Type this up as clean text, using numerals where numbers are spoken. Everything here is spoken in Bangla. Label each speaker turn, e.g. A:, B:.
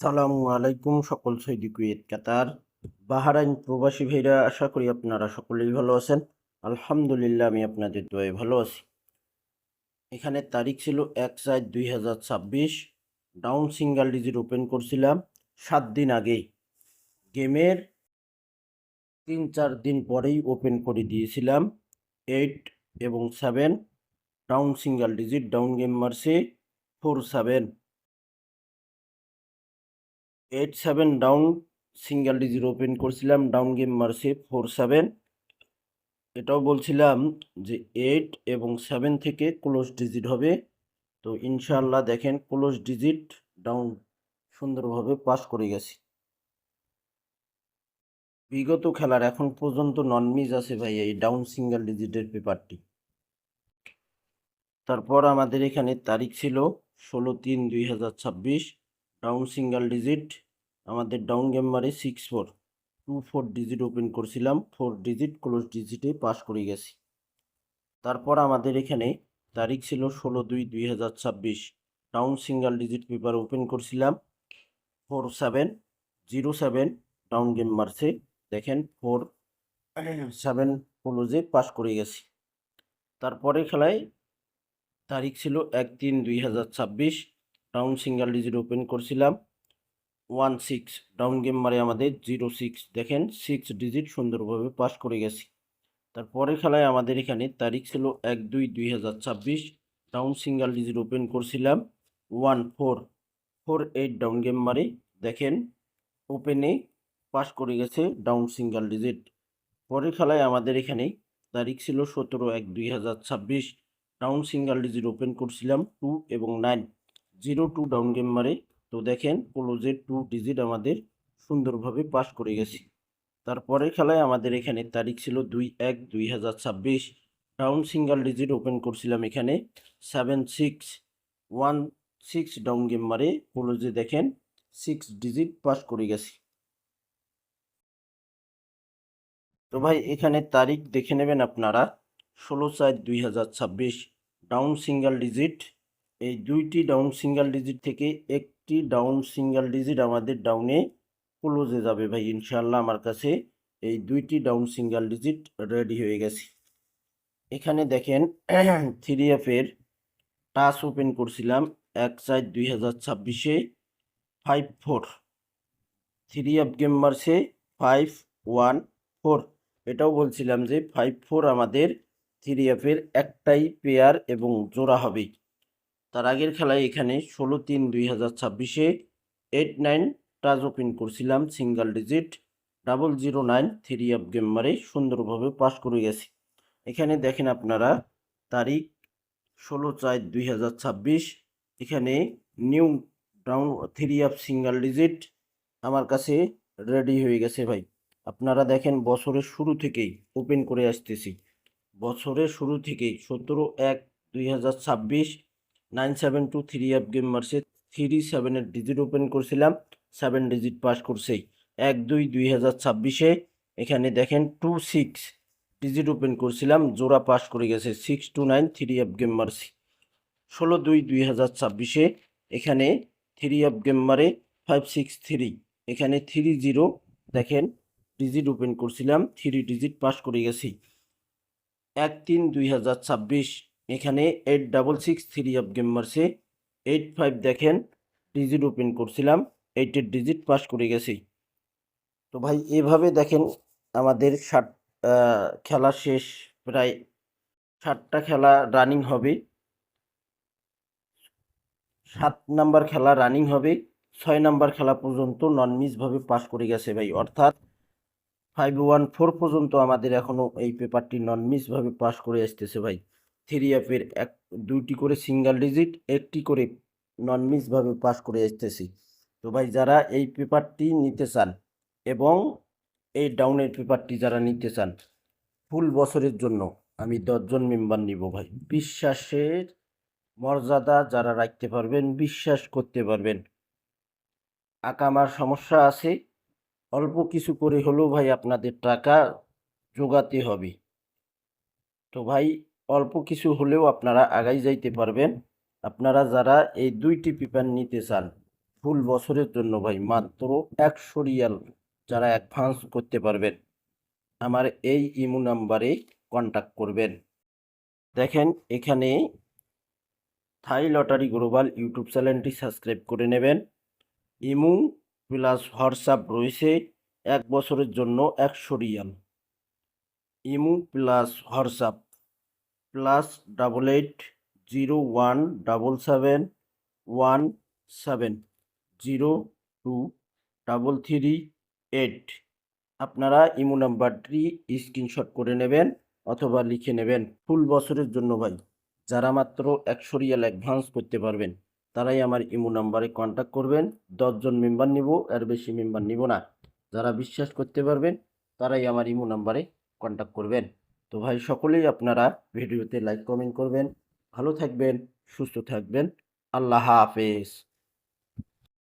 A: সালামু আলাইকুম সকল সৌদি কুয়েত কাতার বাহারাইন প্রবাসী ভাইরা, আশা করি আপনারা সকলেই ভালো আছেন। আলহামদুলিল্লাহ, আমি আপনাদের দোয়ায় ভালো আছি। এখানে তারিখ ছিল 1/4/2026। ডাউন সিঙ্গেল ডিজিট ওপেন করছিলাম 7 দিন আগেই। গেমের 3-4 দিন পরেই ওপেন করে দিয়েছিলাম 8 এবং 7 down single digit. Down game মারছে 4-7, 8-7 ডাউন সিঙ্গেল ডিজিট ওপেন করছিলাম, ডাউন গেম মারছে 4-7। এটাও বলছিলাম যে 8 এবং 7 থেকে ক্লোজ ডিজিট হবে। তো ইনশাআল্লাহ দেখেন ক্লোজ ডিজিট ডাউন সুন্দরভাবে পাস করে গেছি। বিগত খেলার এখন পর্যন্ত নন মিস আছে ভাই এই ডাউন সিঙ্গেল ডিজিটের পেপারটি। তারপর আমাদের এখানে তারিখ ছিল 16/3/2026। ডাউন সিঙ্গেল ডিজিট আমাদের ডাউন গেম মারে 6-4, 2-4 ডিজিট ওপেন করছিলাম, 4 ডিজিট ক্লোজ ডিজিটে পাস করে গেছি। তারপর আমাদের এখানে তারিখ ছিল 16/2/2026। Down single digit paper open করছিলাম 4-7-0-7 ডাউন গেম মারছে, দেখেন 4-7 ক্লোজে পাস করে গেছি। তারপরে খেলায় তারিখ ছিল 1/3/2026। ডাউন সিঙ্গেল ডিজিট ওপেন করছিলাম 1-6 ডাউন গেম মারে আমাদের 0-6, দেখেন 6 ডিজিট সুন্দরভাবে পাস করে গেছি। তারপরের খেলায় আমাদের এখানে তারিখ ছিল 1/2/2026। ডাউন সিঙ্গেল ডিজিট ওপেন করছিলাম 1-4-4-8 ডাউন গেম মারে, দেখেন ওপেনে পাস করে গেছে ডাউন সিঙ্গেল ডিজিট। পরের খেলায় আমাদের এখানে তারিখ ছিল 17/1/2026। ডাউন সিঙ্গেল ডিজিট ওপেন করছিলাম 2 এবং 9, 0-2 ডাউন গেম মারে। তো দেখেন ক্লোজে 2 ডিজিট আমাদের সুন্দরভাবে পাস করে গেছি। তারপরের খেলায় আমাদের এখানে তারিখ ছিল 2/1/2026। ডাউন সিঙ্গেল ডিজিট ওপেন করছিলাম এখানে 7-6-1-6 ডাউন গেম মারে, ক্লোজে দেখেন 6 ডিজিট পাস করে গেছি। তো ভাই এখানে তারিখ দেখে নেবেন আপনারা, 16/4/2026 ডাউন সিঙ্গেল ডিজিট। এই দুইটি ডাউন সিঙ্গেল ডিজিট থেকে একটি ডাউন সিঙ্গেল ডিজিট আমাদের ডাউনে ক্লোজে যাবে ভাই ইনশাআল্লাহ। আমার কাছে এই দুইটি ডাউন সিঙ্গেল ডিজিট রেডি হয়ে গেছে। এখানে দেখেন 3F এর টাচ ওপেন করছিলাম 1/4/2026-এ 5-4, 3F গেম মারছে 5-1-4। এটাও বলছিলাম যে 5-4 আমাদের 3F এর একটাই পেয়ার এবং জোড়া হবে। তার আগের খেলায় এখানে 16/3/2026-এ 8-9 টাচ ওপেন করছিলাম সিঙ্গেল ডিজিট 009, 3F গেম মারে সুন্দরভাবে পাস করে গেছি। এখানে দেখেন আপনারা তারিখ 16/4/2026। এখানে new down 3F single digit আমার কাছে রেডি হয়ে গেছে ভাই। আপনারা দেখেন বছরের শুরু থেকেই ওপেন করে আসতেছি, বছরের শুরু থেকেই 17/1/2026 972 3F গেম মারছে 3-7 ডিজিট ওপেন করছিলাম, 7 ডিজিট পাস করছে। 1/2/2026-এ এখানে দেখেন 2-6 ডিজিট ওপেন করছিলাম, জোড়া পাস করে গেছে 6-9 3F গেম মারছি। 16/2/2026-এ এখানে 3F গেম মারে 5-6-3, এখানে 3-0 দেখেন ডিজিট ওপেন করছিলাম, 3 ডিজিট পাস করে গেছি। 1/3/2026 এখানে 8-6-6 3F গেম মারছে 8-5, দেখেন ডিজিট ওপেন করছিলাম, 8 ডিজিট পাস করে গেছি। তো ভাই এভাবে দেখেন আমাদের খেলা শেষ, প্রায় 7টা খেলা রানিং হবে, 7 নাম্বার খেলা রানিং হবে, 6 নাম্বার খেলা পর্যন্ত নন মিসভাবে পাস করে গেছে ভাই। অর্থাৎ 5-1-4 পর্যন্ত আমাদের এখনো এই পেপারটি নন মিসভাবে পাস করে আসতেছে ভাই। 3F এর 2টি করে সিঙ্গেল ডিজিট, 1টি করে নন মিসভাবে পাস করে আসতেছি। তো ভাই যারা এই পেপারটি নিতে চান এবং এই ডাউনের পেপারটি যারা নিতে চান, ফুল বছরের জন্য আমি 10 জন মেম্বার নিব ভাই। বিশ্বাসের মর্যাদা যারা রাখতে পারবেন, বিশ্বাস করতে পারবেন, আকামার সমস্যা আছে, অল্প কিছু করে হলেও ভাই আপনাদের টাকা জোগাতে হবে। তো ভাই অল্প কিছু হলেও আপনারা আগাই যাইতে পারবেন। আপনারা যারা এই 2টি পেপার নিতে চান, ফুল বছরের জন্য ভাই মাত্র 100 রিয়াল যারা অ্যাডভান্স করতে পারবেন আমার এই ইমো নাম্বারে কন্টাক্ট করবেন। দেখেন এখানে থাই লটারি গ্লোবাল ইউটিউব চ্যানেলটি সাবস্ক্রাইব করে নেবেন। ইমো প্লাস হোয়াটসঅ্যাপ রয়েছে 1 বছরের জন্য 100 রিয়াল। ইমো প্লাস হোয়াটসঅ্যাপ +880177023338 আপনারা ইমো নাম্বারটি স্ক্রিনশট করে নেবেন অথবা লিখে নেবেন। ফুল বছরের জন্য ভাই যারা মাত্র 100 রিয়াল অ্যাডভান্স করতে পারবেন তারাই আমার ইমো নাম্বারে কন্ট্যাক্ট করবেন। 10 জন মেম্বার নিব, এর বেশি মেম্বার নিব না। যারা বিশ্বাস করতে পারবেন তারাই আমার ইমো নাম্বারে কন্ট্যাক্ট করবেন। তো ভাই সকলেই আপনারা ভিডিওতে লাইক কমেন্ট করবেন। ভালো থাকবেন, সুস্থ থাকবেন। আল্লাহ হাফেজ।